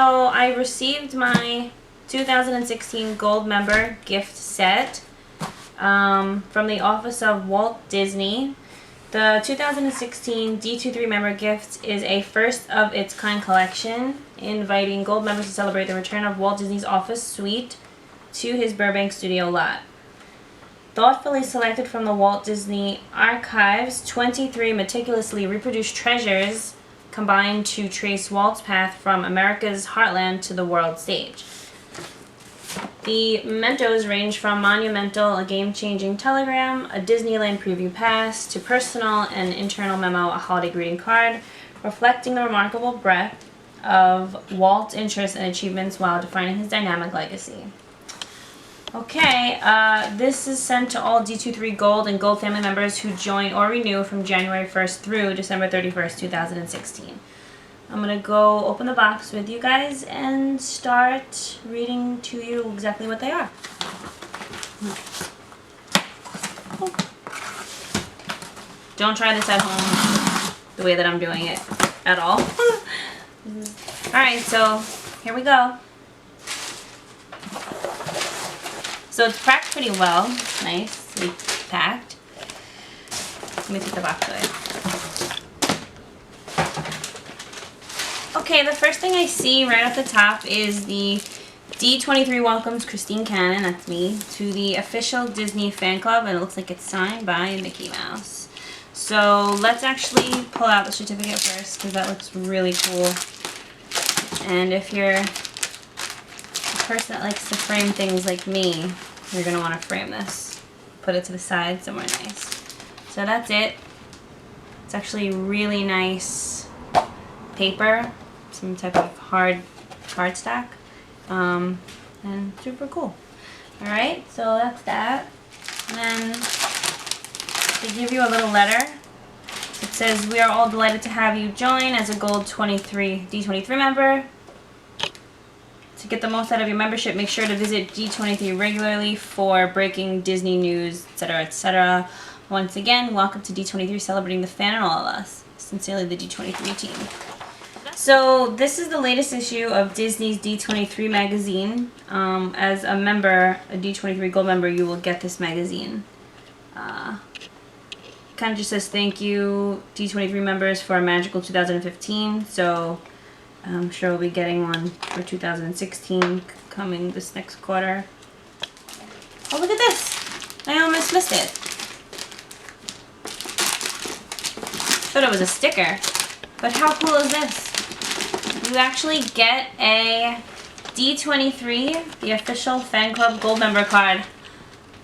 so I received my 2016 Gold Member gift set from the Office of Walt Disney. The 2016 D23 Member Gift is a first-of-its-kind collection inviting Gold members to celebrate the return of Walt Disney's office suite to his Burbank studio lot. Thoughtfully selected from the Walt Disney Archives, 23 meticulously reproduced treasures combine to trace Walt's path from America's heartland to the world stage. The mementos range from monumental, a game-changing telegram, a Disneyland preview pass, to personal and internal memo, a holiday greeting card, reflecting the remarkable breadth of Walt's interests and achievements while defining his dynamic legacy. Okay, this is sent to all D23 Gold and Gold family members who join or renew from January 1st through December 31st, 2016. I'm going to go open the box with you guys and start reading to you exactly what they are. Don't try this at home the way that I'm doing it at all. Alright, so here we go. So it's packed pretty well. Nicely packed. Let me take the box away. Okay, the first thing I see right at the top is the D23 welcomes Christine Cannon, that's me, to the official Disney fan club, and it looks like it's signed by Mickey Mouse. So let's actually pull out the certificate first, because that looks really cool. And if you're a person that likes to frame things like me, you're going to want to frame this. Put it to the side somewhere nice. So that's it. It's actually really nice paper. Some type of hard cardstock. And super cool. Alright, so that's that. And then they give you a little letter. It says, "We are all delighted to have you join as a Gold D23 member. To get the most out of your membership, make sure to visit D23 regularly for breaking Disney news, etc., etc. Once again, welcome to D23, celebrating the fan and all of us. Sincerely, the D23 team." So this is the latest issue of Disney's D23 magazine. As a member, a D23 Gold member, you will get this magazine. Kind of just says thank you D23 members for a magical 2015. So I'm sure we'll be getting one for 2016 coming this next quarter. Oh, look at this! I almost missed it. Thought it was a sticker, but how cool is this? You actually get a D23, the official fan club Gold member card.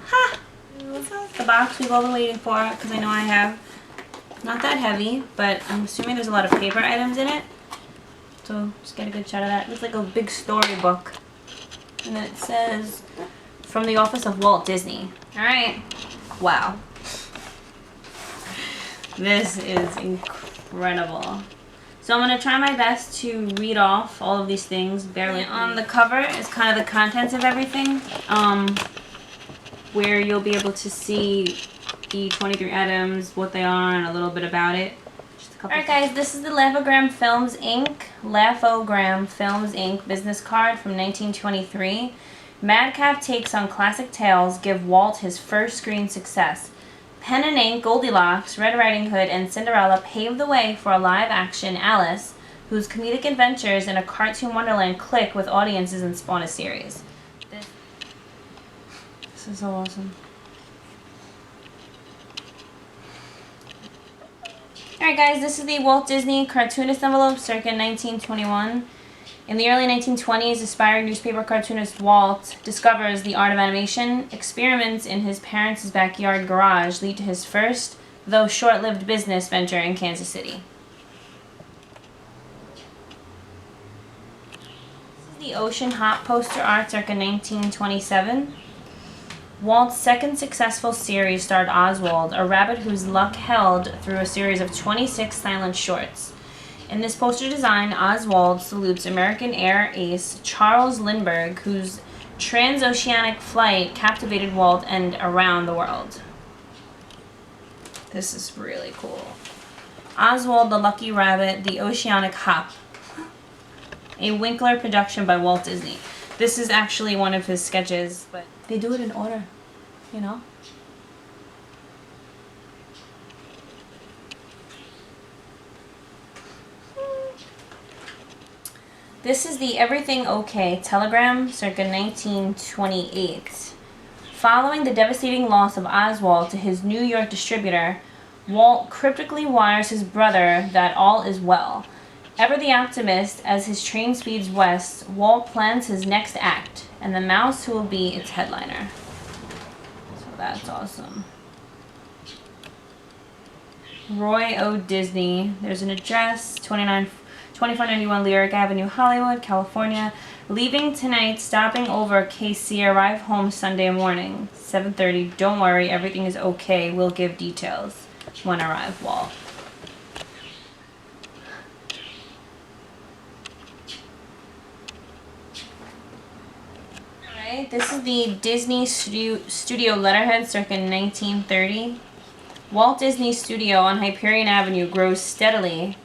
Ha! The box we've all been waiting for, because I know I have. Not that heavy, but I'm assuming there's a lot of paper items in it. So just get a good shot of that. It's like a big storybook. And then it says, "From the Office of Walt Disney." Alright. Wow. This is incredible. So I'm going to try my best to read off all of these things. Barely. On the cover is kind of the contents of everything. Where you'll be able to see the 23 items, what they are, and a little bit about it. Alright guys, this is the Laugh-O-Gram Films Inc. business card from 1923. Madcap takes on classic tales give Walt his first screen success. Pen and Ink, Goldilocks, Red Riding Hood, and Cinderella paved the way for a live-action Alice, whose comedic adventures in a cartoon wonderland click with audiences and spawn a series. This is so awesome. Alright guys, this is the Walt Disney cartoonist envelope circa 1921. In the early 1920s, aspiring newspaper cartoonist Walt discovers the art of animation. Experiments in his parents' backyard garage lead to his first, though short-lived, business venture in Kansas City. This is the Ocean Hop poster art circa 1927. Walt's second successful series starred Oswald, a rabbit whose luck held through a series of 26 silent shorts. In this poster design, Oswald salutes American air ace Charles Lindbergh, whose transoceanic flight captivated Walt and around the world. This is really cool. Oswald the Lucky Rabbit, the Oceanic Hop. A Winkler production by Walt Disney. This is actually one of his sketches, but they do it in order, you know? This is the Everything Okay telegram, circa 1928. Following the devastating loss of Oswald to his New York distributor, Walt cryptically wires his brother that all is well. Ever the optimist, as his train speeds west, Walt plans his next act, and the mouse who will be its headliner. So that's awesome. Roy O. Disney. There's an address, 2491 Lyric Avenue, Hollywood, California. Leaving tonight, stopping over KC, arrive home Sunday morning, 7:30. Don't worry, everything is okay. We'll give details when arrive, Walt. Alright, this is the Disney Studio letterhead circa 1930. Walt Disney Studio on Hyperion Avenue grows steadily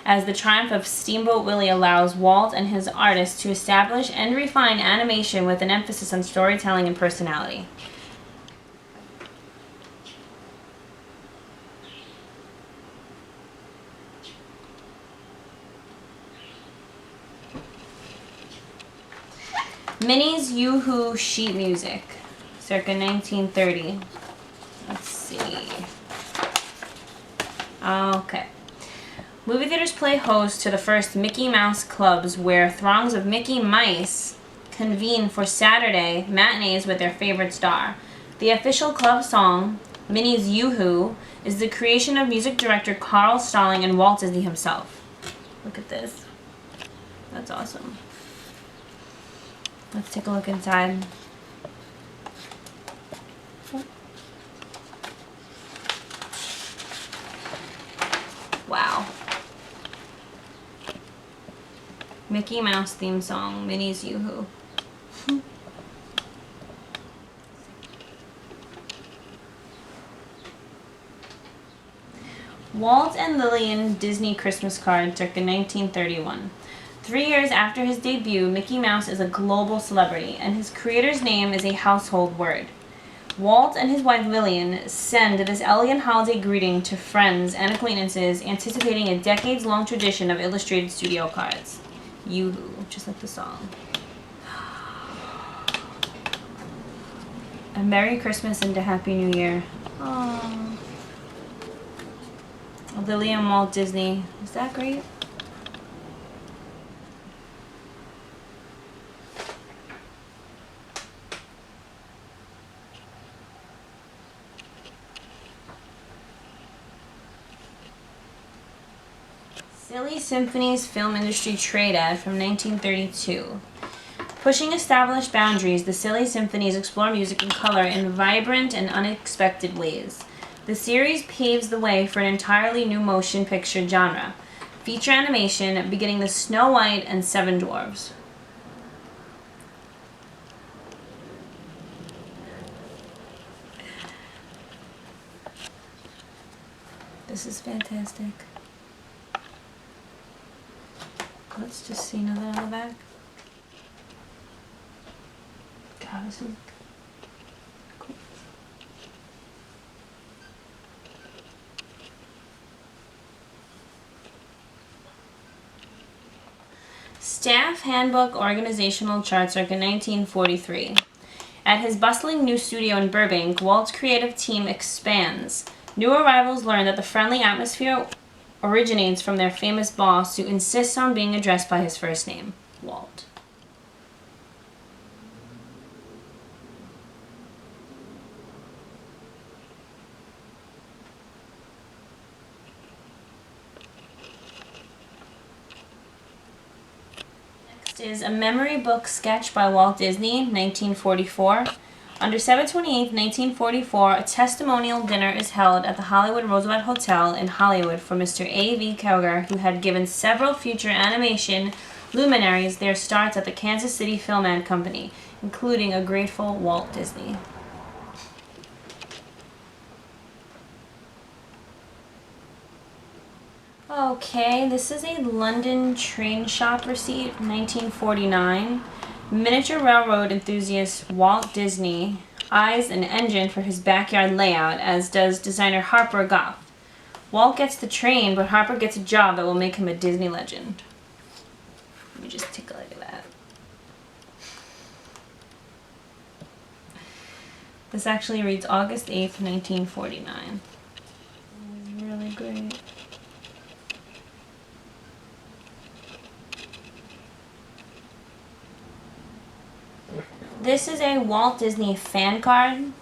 as the triumph of Steamboat Willie allows Walt and his artists to establish and refine animation with an emphasis on storytelling and personality. Minnie's Yoo-Hoo sheet music, circa 1930. Let's see. Okay. Movie theaters play host to the first Mickey Mouse clubs where throngs of Mickey Mice convene for Saturday matinees with their favorite star. The official club song, Minnie's Yoo-Hoo, is the creation of music director Carl Stalling and Walt Disney himself. Look at this. That's awesome. Let's take a look inside. Wow. Mickey Mouse theme song, Minnie's Yoo-Hoo. Walt and Lillian Disney Christmas card, circa 1931. 3 years after his debut, Mickey Mouse is a global celebrity, and his creator's name is a household word. Walt and his wife Lillian send this elegant holiday greeting to friends and acquaintances, anticipating a decades-long tradition of illustrated studio cards. Yoo-Hoo, just like the song. A Merry Christmas and a Happy New Year. Aww. Lillian Walt Disney. Is that great? Silly Symphony's film industry trade ad from 1932. Pushing established boundaries, the Silly Symphonies explore music and color in vibrant and unexpected ways. The series paves the way for an entirely new motion picture genre. Feature animation beginning the Snow White and Seven Dwarfs. This is fantastic. Let's just see another on the back. God, this is cool. Staff Handbook Organizational Chart circa 1943. At his bustling new studio in Burbank, Walt's creative team expands. New arrivals learn that the friendly atmosphere originates from their famous boss, who insists on being addressed by his first name, Walt. Next is a memory book sketch by Walt Disney, 1944. On December 28, 1944, a testimonial dinner is held at the Hollywood Roosevelt Hotel in Hollywood for Mr. A.V. Koger, who had given several future animation luminaries their starts at the Kansas City Film and Company, including a grateful Walt Disney. Okay, this is a London train shop receipt from 1949. Miniature railroad enthusiast Walt Disney eyes an engine for his backyard layout, as does designer Harper Goff. Walt gets the train, but Harper gets a job that will make him a Disney legend. Let me just take a look at that. This actually reads August 8th, 1949. It was really great. This is a Walt Disney fan card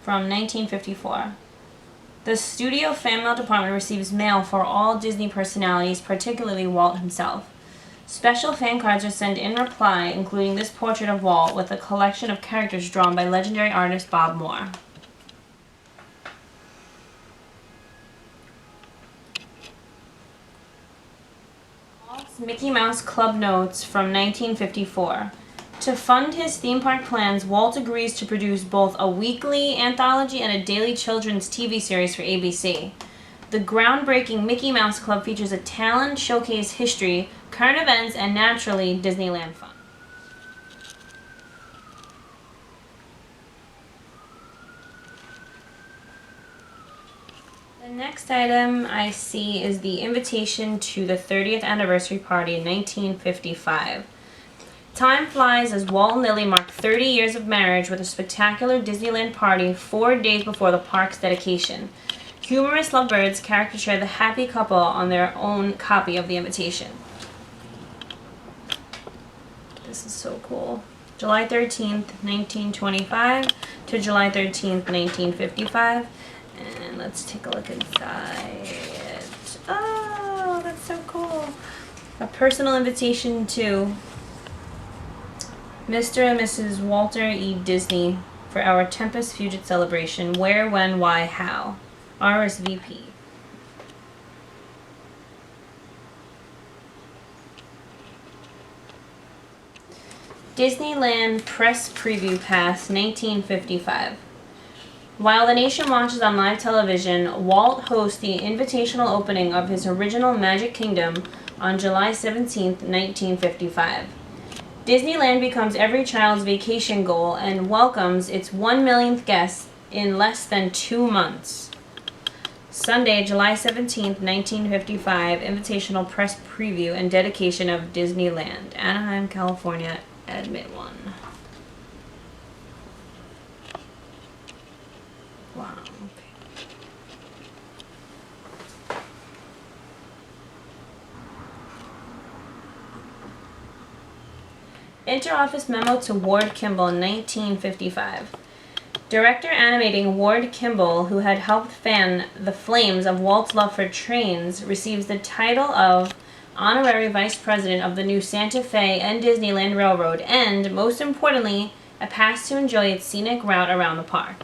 from 1954. The studio fan mail department receives mail for all Disney personalities, particularly Walt himself. Special fan cards are sent in reply, including this portrait of Walt with a collection of characters drawn by legendary artist Bob Moore. Walt's Mickey Mouse Club Notes from 1954. To fund his theme park plans, Walt agrees to produce both a weekly anthology and a daily children's TV series for ABC. The groundbreaking Mickey Mouse Club features a talent showcase, history, current events, and naturally, Disneyland fun. The next item I see is the invitation to the 30th anniversary party in 1955. Time flies as Walt and Lily mark 30 years of marriage with a spectacular Disneyland party 4 days before the park's dedication. Humorous lovebirds caricature the happy couple on their own copy of the invitation. This is so cool. July 13th, 1925 to July 13th, 1955. And let's take a look inside. Oh, that's so cool. A personal invitation to Mr. and Mrs. Walter E. Disney for our Tempest Fugit celebration. Where, when, why, how. RSVP. Disneyland Press Preview Pass, 1955. While the nation watches on live television, Walt hosts the invitational opening of his original Magic Kingdom on July 17, 1955. Disneyland becomes every child's vacation goal and welcomes its 1 millionth guest in less than 2 months. Sunday, July 17, 1955, invitational press preview and dedication of Disneyland, Anaheim, California, Admit 1. Wow. Interoffice memo to Ward Kimball, 1955. Director animating Ward Kimball, who had helped fan the flames of Walt's love for trains, receives the title of Honorary Vice President of the new Santa Fe and Disneyland Railroad and, most importantly, a pass to enjoy its scenic route around the park.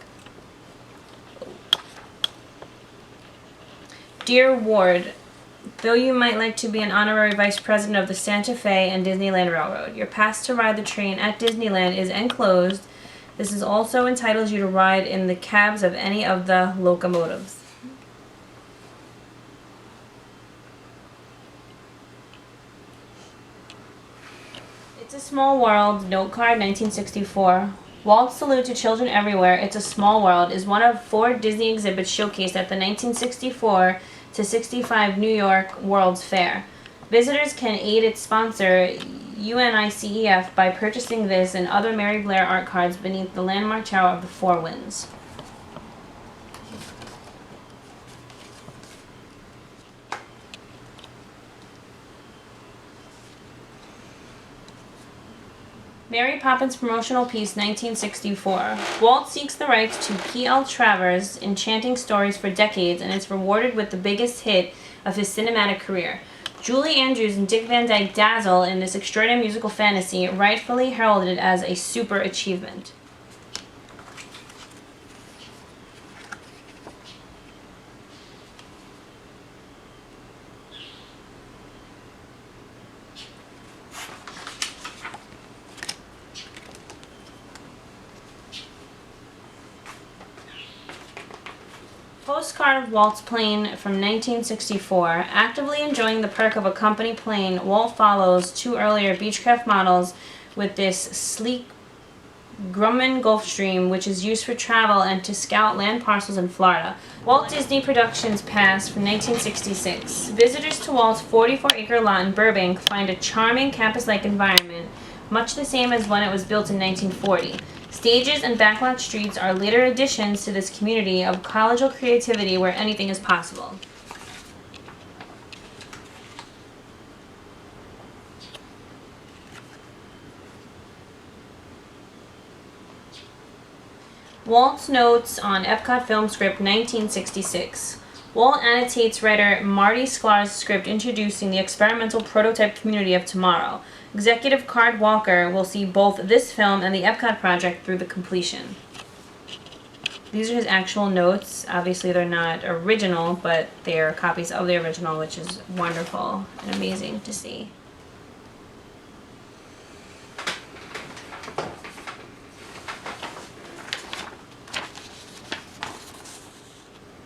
Dear Ward, though you might like to be an honorary vice president of the Santa Fe and Disneyland Railroad, your pass to ride the train at Disneyland is enclosed. This is also entitles you to ride in the cabs of any of the locomotives. It's a Small World, note card, 1964. Walt's salute to children everywhere, It's a Small World, is one of 4 Disney exhibits showcased at the 1964 to 65 New York World's Fair. Visitors can aid its sponsor, UNICEF, by purchasing this and other Mary Blair art cards beneath the landmark Tower of the Four Winds. Mary Poppins promotional piece, 1964. Walt seeks the rights to P.L. Travers' enchanting stories for decades and is rewarded with the biggest hit of his cinematic career. Julie Andrews and Dick Van Dyke dazzle in this extraordinary musical fantasy, rightfully heralded as a super achievement. postcard of Walt's plane from 1964. Actively enjoying the perk of a company plane, Walt follows two earlier Beechcraft models with this sleek Grumman Gulfstream, which is used for travel and to scout land parcels in Florida. Walt Disney Productions Pass from 1966. Visitors to Walt's 44-acre lot in Burbank find a charming campus-like environment, much the same as when it was built in 1940. Stages and backlot streets are later additions to this community of collegial creativity where anything is possible. Walt's notes on Epcot film script 1966. Walt annotates writer Marty Sklar's script introducing the experimental prototype community of tomorrow. Executive Card Walker will see both this film and the Epcot project through the completion. These are his actual notes. Obviously they're not original, but they're copies of the original, which is wonderful and amazing to see.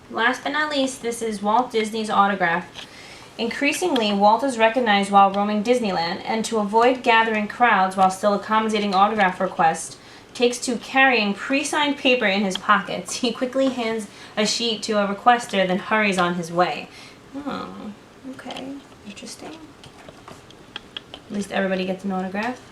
Last but not least, this is Walt Disney's autograph. Increasingly, Walt is recognized while roaming Disneyland, and to avoid gathering crowds while still accommodating autograph requests, takes to carrying pre-signed paper in his pockets. He quickly hands a sheet to a requester, then hurries on his way. Oh, okay. Interesting. At least everybody gets an autograph.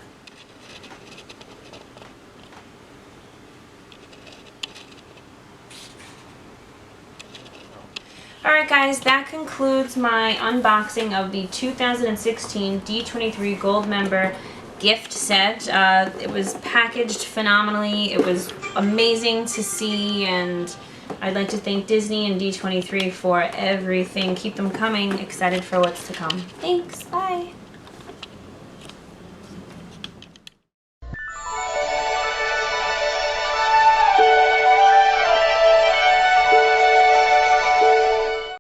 Alright guys, that concludes my unboxing of the 2016 D23 Gold Member gift set. It was packaged phenomenally. It was amazing to see, and I'd like to thank Disney and D23 for everything. Keep them coming. Excited for what's to come. Thanks. Bye.